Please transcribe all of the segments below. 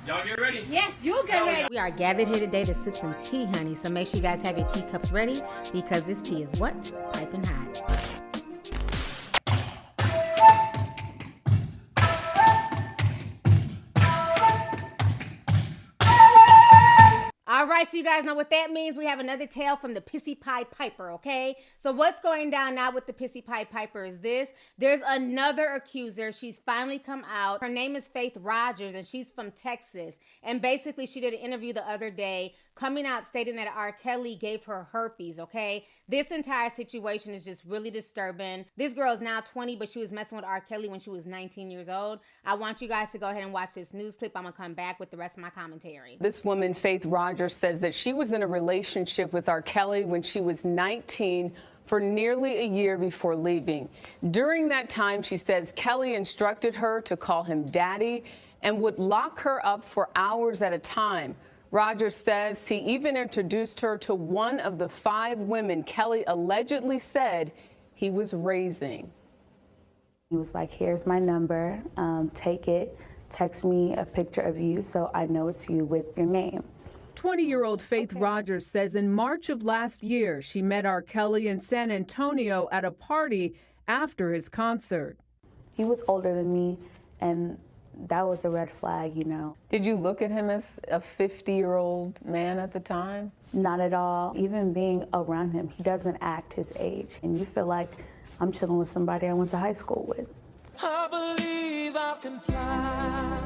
Y'all get ready? Yes, you get ready. We are gathered here today to sip some tea, honey. So make sure you guys have your teacups ready because this tea is what? Piping hot. All right, so you guys know what that means. We have another tale from the Pissy Pied Piper, okay? So what's going down now with the Pissy Pied Piper is this. There's another accuser. She's finally come out. Her name is Faith Rogers, and she's from Texas. And basically, she did an interview the other day coming out stating that R. Kelly gave her herpes, okay? This entire situation is just really disturbing. This girl is now 20, but she was messing with R. Kelly when she was 19 years old. I want you guys to go ahead and watch this news clip. I'm going to come back with the rest of my commentary. This woman, Faith Rogers, says that she was in a relationship with R. Kelly when she was 19 for nearly a year before leaving. During that time, she says Kelly instructed her to call him daddy and would lock her up for hours at a time. Rogers says he even introduced her to one of the 5 women Kelly allegedly said he was raising. He was like, here's my number, take it, text me a picture of you so I know it's you with your name. 20-year-old Faith Rogers says in March of last year, she met R. Kelly in San Antonio at a party after his concert. He was older than me, and that was a red flag, you know. Did you look at him as a 50-year-old man at the time? Not at all. Even being around him, he doesn't act his age. And you feel like I'm chilling with somebody I went to high school with. I believe I can fly.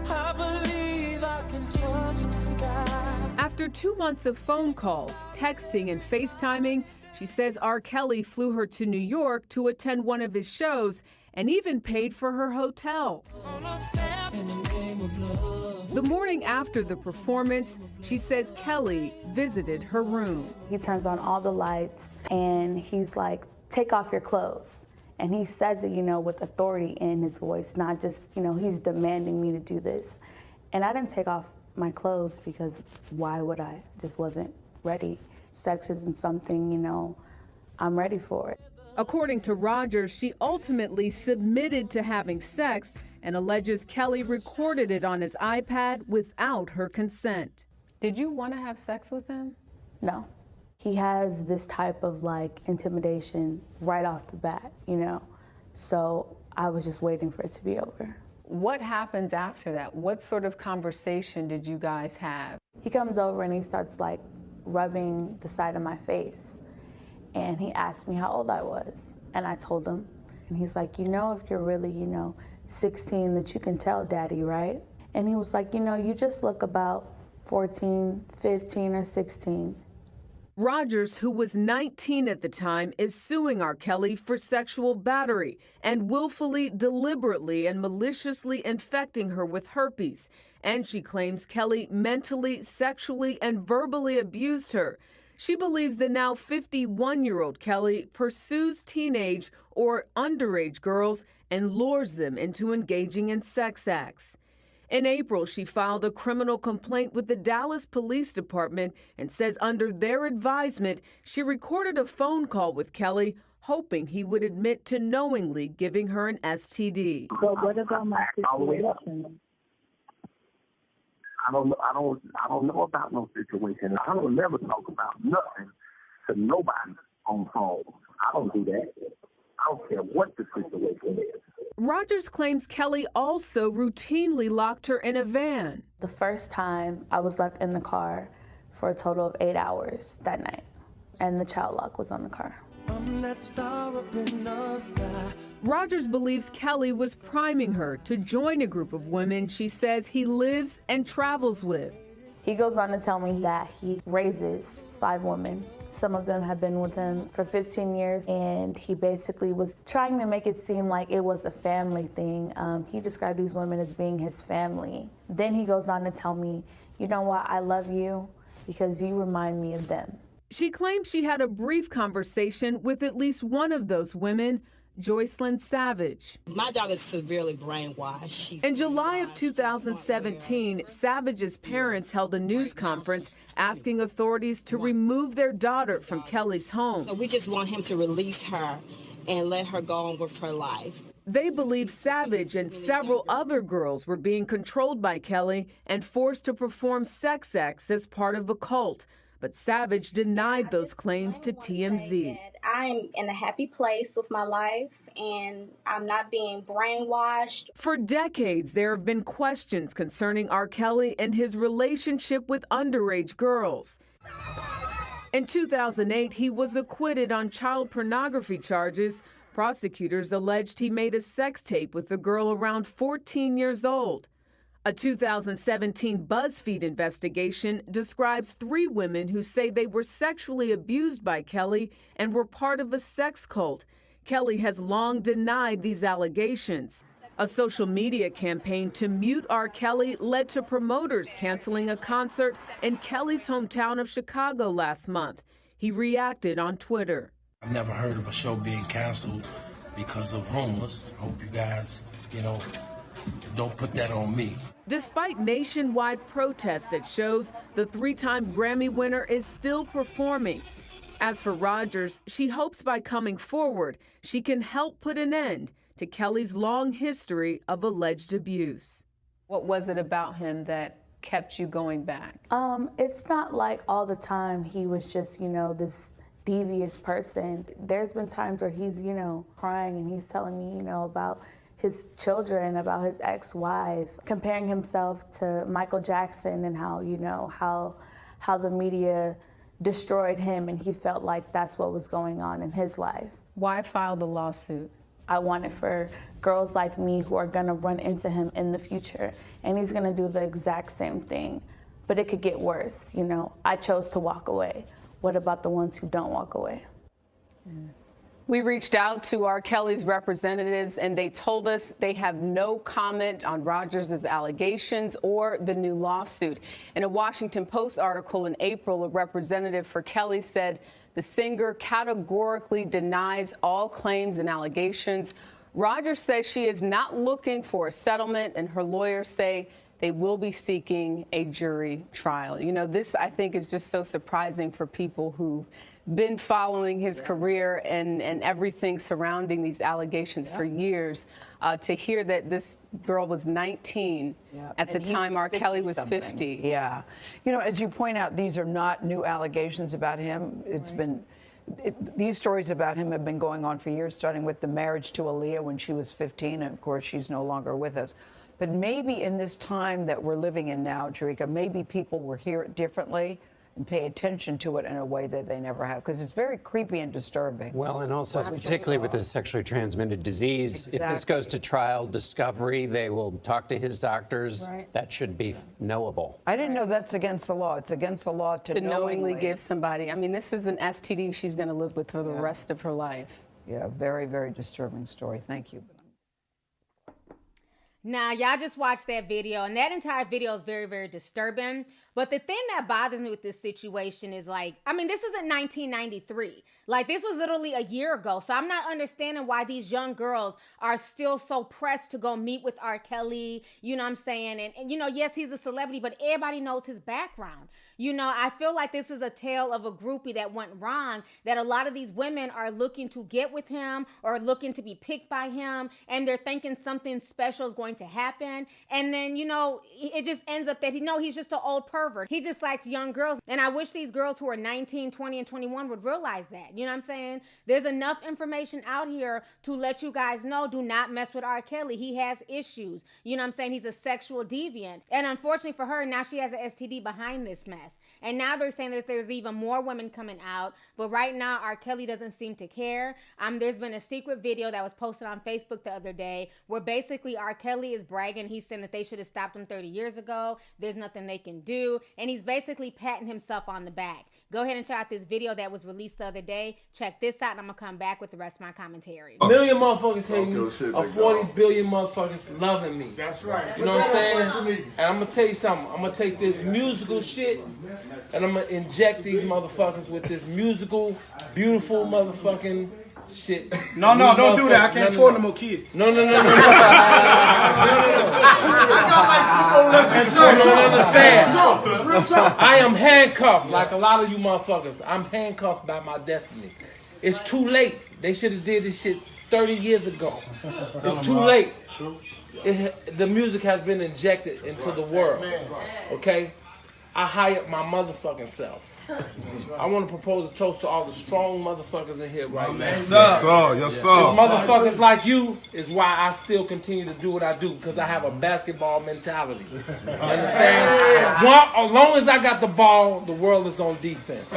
I believe I can touch the sky. After 2 months of phone calls, texting, and FaceTiming, she says R. Kelly flew her to New York to attend one of his shows and even paid for her hotel. The morning after the performance, she says Kelly visited her room. He turns on all the lights and he's like, take off your clothes. And he says it, you know, with authority in his voice, not just, you know, he's demanding me to do this. And I didn't take off my clothes because why would I? Just wasn't ready. Sex isn't something, you know, I'm ready for it. According to Rogers, she ultimately submitted to having sex and alleges Kelly recorded it on his iPad without her consent. Did you want to have sex with him? No. He has this type of like intimidation right off the bat, you know? So I was just waiting for it to be over. What happens after that? What sort of conversation did you guys have? He comes over and he starts like rubbing the side of my face. And he asked me how old I was. And I told him. And he's like, you know, if you're really, you know, 16, that you can tell daddy, right? And he was like, you know, you just look about 14, 15, or 16. Rogers, who was 19 at the time, is suing R. Kelly for sexual battery and willfully, deliberately, and maliciously infecting her with herpes. And she claims Kelly mentally, sexually, and verbally abused her. She believes the now 51-year-old Kelly pursues teenage or underage girls and lures them into engaging in sex acts. In April, she filed a criminal complaint with the Dallas Police Department and says under their advisement, she recorded a phone call with Kelly, hoping he would admit to knowingly giving her an STD. But what about my situation? I don't know about no situation. I don't never talk about nothing to nobody on phone. I don't do that. I don't care what the situation is. Rogers claims Kelly also routinely locked her in a van. The first time I was left in the car for a total of 8 hours that night, and the child lock was on the car. I'm that star up in the sky. Rogers believes Kelly was priming her to join a group of women she says he lives and travels with. He goes on to tell me that he raises 5 women. Some of them have been with him for 15 years, and he basically was trying to make it seem like it was a family thing. He described these women as being his family. Then he goes on to tell me, you know what, I love you because you remind me of them. She claims she had a brief conversation with at least one of those women, Joycelyn Savage. My daughter is severely brainwashed. In July of 2017, Savage's parents held a news conference asking authorities to remove their daughter from Kelly's home. So we just want him to release her and let her go on with her life. They believe Savage and several other girls were being controlled by Kelly and forced to perform sex acts as part of a cult. But Savage denied those claims to TMZ. I'm in a happy place with my life, and I'm not being brainwashed. For decades, there have been questions concerning R. Kelly and his relationship with underage girls. In 2008, he was acquitted on child pornography charges. Prosecutors alleged he made a sex tape with a girl around 14 years old. A 2017 BuzzFeed investigation describes 3 women who say they were sexually abused by Kelly and were part of a sex cult. Kelly has long denied these allegations. A social media campaign to mute R. Kelly led to promoters canceling a concert in Kelly's hometown of Chicago last month. He reacted on Twitter. I've never heard of a show being canceled because of homeless. I hope you guys, don't put that on me. Despite nationwide protests at shows, the 3-time Grammy winner is still performing. As for Rogers, she hopes by coming forward, she can help put an end to Kelly's long history of alleged abuse. What was it about him that kept you going back? It's not like all the time he was just, this devious person. There's been times where he's, crying and he's telling me, about his children, about his ex-wife, comparing himself to Michael Jackson and how, how the media destroyed him, and he felt like that's what was going on in his life. Why file the lawsuit? I want it for girls like me who are gonna run into him in the future, and he's gonna do the exact same thing, but it could get worse, I chose to walk away. What about the ones who don't walk away? We reached out to R. Kelly's representatives, and they told us they have no comment on Rogers' allegations or the new lawsuit. In a Washington Post article in April, a representative for Kelly said the singer categorically denies all claims and allegations. Rogers says she is not looking for a settlement, and her lawyers say they will be seeking a jury trial. This, I think, is just so surprising for people who've been following his career and everything surrounding these allegations for years, to hear that this girl was 19 at the time R. Kelly was 50. Yeah. As you point out, these are not new allegations about him. These stories about him have been going on for years, starting with the marriage to Aaliyah when she was 15, and of course she's no longer with us. But maybe in this time that we're living in now, Jericka, maybe people will hear it differently and pay attention to it in a way that they never have, because it's very creepy and disturbing. Well, and also particularly with the sexually transmitted disease, if this goes to trial discovery, they will talk to his doctors. Right. That should be knowable. I didn't know that's against the law. It's against the law to knowingly give somebody. I mean, this is an STD she's going to live with for the rest of her life. Yeah, very, very disturbing story. Thank you. Now, y'all just watched that video, and that entire video is very, very disturbing. But the thing that bothers me with this situation is, this isn't 1993. This was literally a year ago. So I'm not understanding why these young girls are still so pressed to go meet with R. Kelly. You know what I'm saying? And yes, he's a celebrity, but everybody knows his background. I feel like this is a tale of a groupie that went wrong, that a lot of these women are looking to get with him or looking to be picked by him, and they're thinking something special is going to happen. And then, it just ends up that he's just an old pervert. He just likes young girls. And I wish these girls who are 19, 20, and 21 would realize that. You know what I'm saying? There's enough information out here to let you guys know, do not mess with R. Kelly. He has issues. You know what I'm saying? He's a sexual deviant. And unfortunately for her, now she has an STD behind this mess. And now they're saying that there's even more women coming out. But right now, R. Kelly doesn't seem to care. There's been a secret video that was posted on Facebook the other day where basically R. Kelly is bragging. He's saying that they should have stopped him 30 years ago. There's nothing they can do. And he's basically patting himself on the back. Go ahead and check out this video that was released the other day. Check this out, and I'm going to come back with the rest of my commentary. A million motherfuckers hate me. 40 billion motherfuckers loving me. That's right. You know what I'm saying? And I'm going to tell you something. I'm going to take this musical shit, and I'm going to inject these motherfuckers with this musical, beautiful motherfucking shit. No, don't do that. I can't afford no more kids. No. I got like 2 more left. You don't understand. It's real talk. I am handcuffed like a lot of you motherfuckers. I'm handcuffed by my destiny. It's too late. They should have did this shit 30 years ago. It's too late. The music has been injected into the world. Okay? I hired my motherfucking self. I want to propose a toast to all the strong motherfuckers in here right now. Yes, sir. Yes, sir. Motherfuckers like you is why I still continue to do what I do, because I have a basketball mentality. You understand? As long as I got the ball, the world is on defense.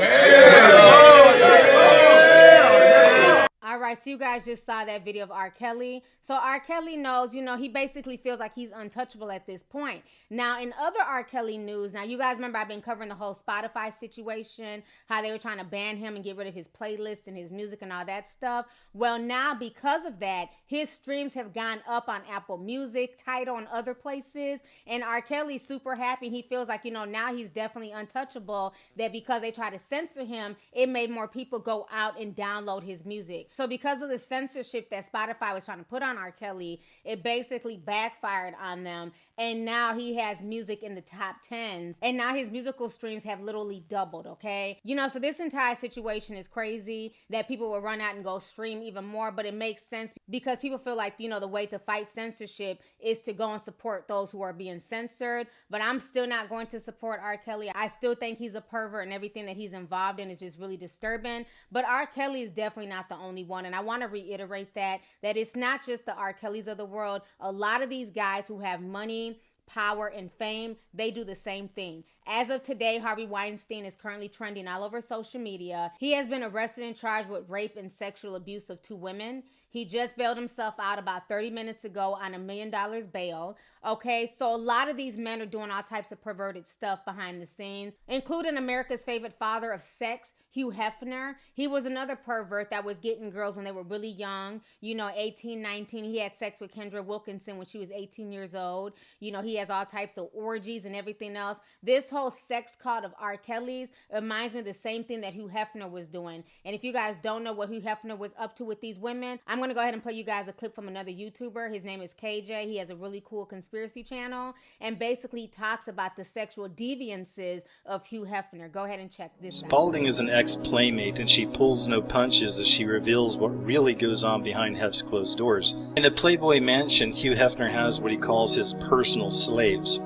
All right, so you guys just saw that video of R. Kelly. So R. Kelly knows, you know, he basically feels like he's untouchable at this point. Now, in other R. Kelly news, now you guys remember I've been covering the whole Spotify situation, how they were trying to ban him and get rid of his playlist and his music and all that stuff. Well, now because of that, his streams have gone up on Apple Music, Tidal, and other places. And R. Kelly's super happy. He feels like, you know, now he's definitely untouchable, that because they try to censor him, it made more people go out and download his music. So because of the censorship that Spotify was trying to put on R. Kelly, it basically backfired on them. And now he has music in the top 10s. And now his musical streams have literally doubled, okay? You know, so this entire situation is crazy that people will run out and go stream even more. But it makes sense because people feel like, you know, the way to fight censorship is to go and support those who are being censored. But I'm still not going to support R. Kelly. I still think he's a pervert, and everything that he's involved in is just really disturbing. But R. Kelly is definitely not the only one. And I want to reiterate that it's not just the R. Kellys of the world. A lot of these guys who have money, power, and fame, they do the same thing. As of today, Harvey Weinstein is currently trending all over social media. He has been arrested and charged with rape and sexual abuse of 2 women. He just bailed himself out about 30 minutes ago on $1 million bail. Okay, so a lot of these men are doing all types of perverted stuff behind the scenes, including America's favorite father of sex, Hugh Hefner. He was another pervert that was getting girls when they were really young, you know, 18, 19. He had sex with Kendra Wilkinson when she was 18 years old. You know, he has all types of orgies and everything else. This whole sex cult of R. Kelly's reminds me of the same thing that Hugh Hefner was doing. And if you guys don't know what Hugh Hefner was up to with these women, I'm going to go ahead and play you guys a clip from another YouTuber. His name is KJ. He has a really cool conspiracy channel and basically talks about the sexual deviances of Hugh Hefner. Go ahead and check this out. Spalding is an ex-playmate, and she pulls no punches as she reveals what really goes on behind Hef's closed doors. In a Playboy mansion, Hugh Hefner has what he calls his personal slaves.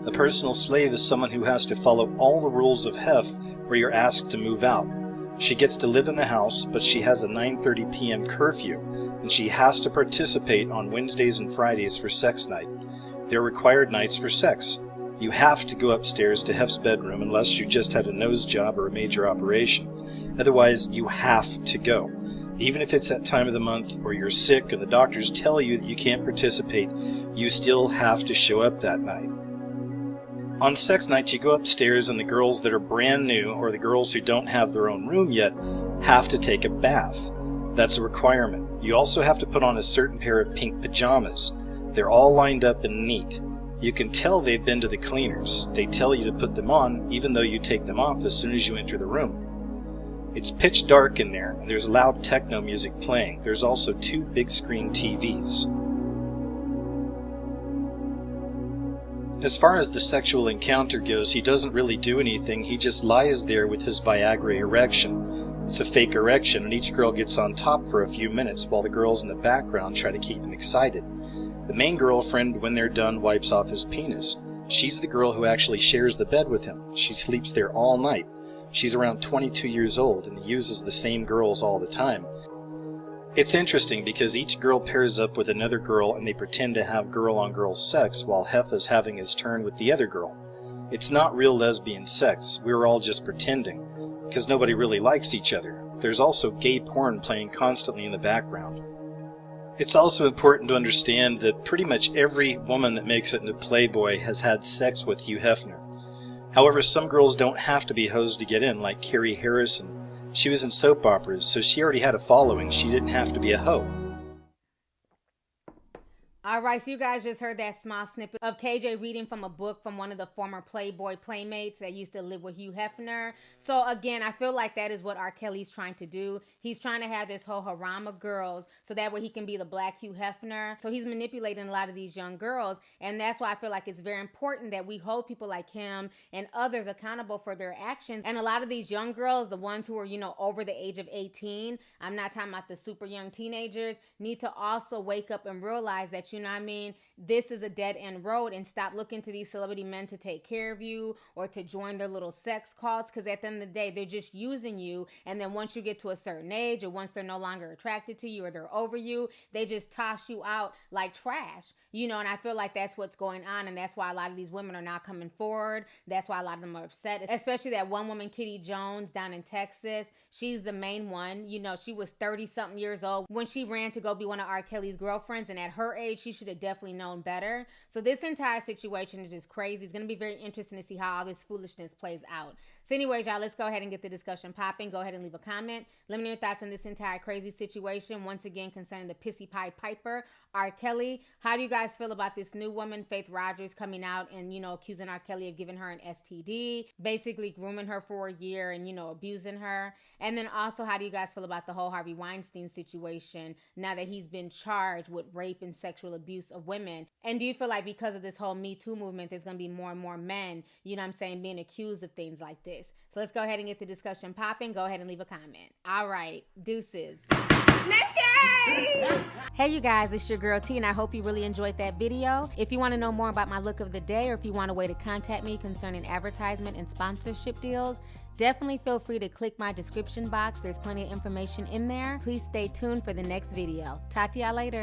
A personal slave is someone who has to follow all the rules of Hef where you're asked to move out. She gets to live in the house, but she has a 9:30 p.m. curfew, and she has to participate on Wednesdays and Fridays for sex night. They're required nights for sex. You have to go upstairs to Hef's bedroom unless you just had a nose job or a major operation. Otherwise, you have to go. Even if it's that time of the month or you're sick and the doctors tell you that you can't participate, you still have to show up that night. On sex night, you go upstairs and the girls that are brand new or the girls who don't have their own room yet have to take a bath. That's a requirement. You also have to put on a certain pair of pink pajamas. They're all lined up and neat. You can tell they've been to the cleaners. They tell you to put them on even though you take them off as soon as you enter the room. It's pitch dark in there and there's loud techno music playing. There's also 2 big screen TVs. As far as the sexual encounter goes, he doesn't really do anything. He just lies there with his Viagra erection. It's a fake erection, and each girl gets on top for a few minutes while the girls in the background try to keep him excited. The main girlfriend, when they're done, wipes off his penis. She's the girl who actually shares the bed with him. She sleeps there all night. She's around 22 years old, and he uses the same girls all the time. It's interesting because each girl pairs up with another girl and they pretend to have girl-on-girl sex while Hef is having his turn with the other girl. It's not real lesbian sex, we're all just pretending, because nobody really likes each other. There's also gay porn playing constantly in the background. It's also important to understand that pretty much every woman that makes it into Playboy has had sex with Hugh Hefner. However, some girls don't have to be hoes to get in, like Carrie Harrison. She was in soap operas, so she already had a following. She didn't have to be a hoe. All right, so you guys just heard that small snippet of KJ reading from a book from one of the former Playboy playmates that used to live with Hugh Hefner. So again, I feel like that is what R. Kelly's trying to do. He's trying to have this whole harem of girls so that way he can be the black Hugh Hefner. So he's manipulating a lot of these young girls. And that's why I feel like it's very important that we hold people like him and others accountable for their actions. And a lot of these young girls, the ones who are, you know, over the age of 18, I'm not talking about the super young teenagers, need to also wake up and realize that, you know what I mean, this is a dead end road, and stop looking to these celebrity men to take care of you or to join their little sex cults, because at the end of the day, they're just using you. And then once you get to a certain age, or once they're no longer attracted to you or they're over you, they just toss you out like trash. You know, and I feel like that's what's going on, and that's why a lot of these women are not coming forward. That's why a lot of them are upset, especially that one woman, Kitty Jones, down in Texas. She's the main one. You know, she was 30-something years old when she ran to go be one of R. Kelly's girlfriends, and at her age, she should have definitely known better. So this entire situation is just crazy. It's going to be very interesting to see how all this foolishness plays out. So anyways, y'all, let's go ahead and get the discussion popping. Go ahead and leave a comment. Let me know your thoughts on this entire crazy situation. Once again, concerning the Pissy Pied Piper, R. Kelly. How do you guys feel about this new woman, Faith Rogers, coming out and, you know, accusing R. Kelly of giving her an STD, basically grooming her for a year and, you know, abusing her? And then also, how do you guys feel about the whole Harvey Weinstein situation now that he's been charged with rape and sexual abuse of women? And do you feel like because of this whole Me Too movement, there's going to be more and more men, you know what I'm saying, being accused of things like this? So let's go ahead and get the discussion popping. Go ahead and leave a comment. All right, deuces. Hey you guys, it's your girl T, and I hope you really enjoyed that video. If you want to know more about my look of the day, or if you want a way to contact me concerning advertisement and sponsorship deals, definitely feel free to click my description box. There's plenty of information in there. Please stay tuned for the next video. Talk to y'all later.